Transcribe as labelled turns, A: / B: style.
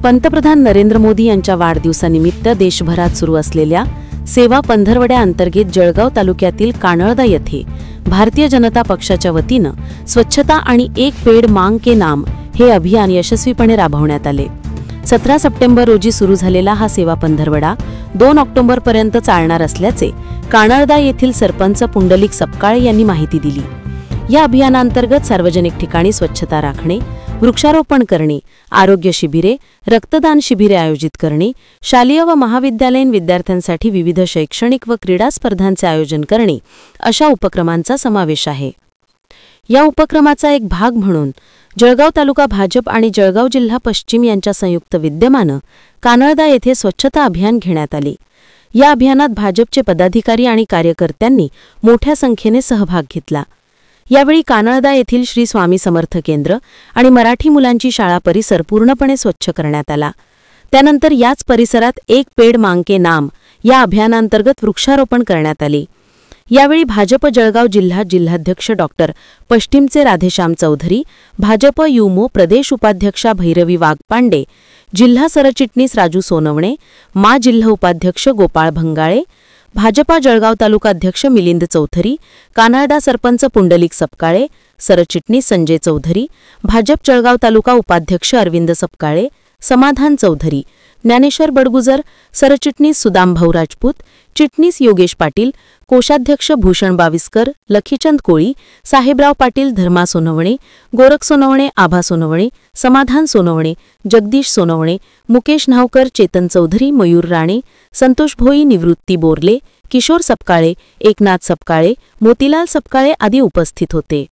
A: पंतप्रधान नरेंद्र मोदी यांच्या वाढदिवसानिमित्त देशभरात सुरू असलेल्या सेवा पंधरवड्या अंतर्गत जळगाव तालुक्यातील कानळदा येथे भारतीय जनता पक्षाच्या वतीनं स्वच्छता आणि एक पेड़ मांग के नाम हे अभियान यशस्वीपणे राबवण्यात आले। 17 सप्टेंबर रोजी सुरू झालेला हा सेवा पंधरवडा 2 ऑक्टोबरपर्यंत चालणार असल्याचे कानळदा येथील सरपंच पुंडलिक सपकाळे यांनी माहिती दिली। या अभियानांतर्गत सार्वजनिक ठिकाणी स्वच्छता राखणे, वृक्षारोपण करणे, आरोग्य शिबिरे, रक्तदान शिबिरे आयोजित करणे, शालेय व महाविद्यालयीन विद्यार्थ्यांसाठी विविध शैक्षणिक व क्रीडा स्पर्धांचे आयोजन करणे अशा उपक्रमांचा समावेश आहे। या उपक्रमाचा एक भाग म्हणून जळगाव तालुका भाजप आणि जळगाव जिल्हा पश्चिम यांच्या संयुक्त विद्यमाने कानळदा येथे स्वच्छता अभियान घेण्यात आले। या अभियानात भाजपचे पदाधिकारी आणि कार्यकर्त्यांनी मोठ्या संख्येने सहभाग घेतला। यावेळी कानळदा येथील श्री स्वामी समर्थ केंद्र आणि मराठी मुलांची शाळा परिसर पूर्णपणे स्वच्छ करण्यात आला। त्यानंतर याच परिसरात एक पेड़ मांग के नाम या अभियानांतर्गत वृक्षारोपण करण्यात आले। यावेळी भाजप जळगाव जिल्हाध्यक्ष डॉक्टर पश्चिमचे राधेश्याम चौधरी, भाजप युमो प्रदेश उपाध्यक्षा भैरवी वाघपांडे, जिल्हा सरचिटणीस राजू सोनवणे, मा जिल्हा उपाध्यक्ष गोपाळ भंगाळे, भाजपा जळगाव तालुका अध्यक्ष मिलिंद चौधरी, कानळदा सरपंच पुंडलिक सपकाळे, सरचिटणीस संजय चौधरी, भाजप जळगाव तालुका उपाध्यक्ष अरविंद सपकाळे, समाधान चौधरी, ज्ञानेश्वर बडगुजर, सरचिटणीस सुदामभाऊ राजपूत, चिटणीस योगेश पाटील, कोषाध्यक्ष भूषण बाविस्कर, लखीचंद कोळी, साहेबराव पाटील, धर्मा सोनवणे, गोरख सोनवणे, आभा सोनवणे, समाधान सोनवणे, जगदीश सोनवणे, मुकेश न्हावकर, चेतन चौधरी, मयूर राणे, संतोष भोई, निवृत्ती बोरले, किशोर सपकाळे, एकनाथ सपकाळे, मोतीलाल सपकाळे आदी उपस्थित होते।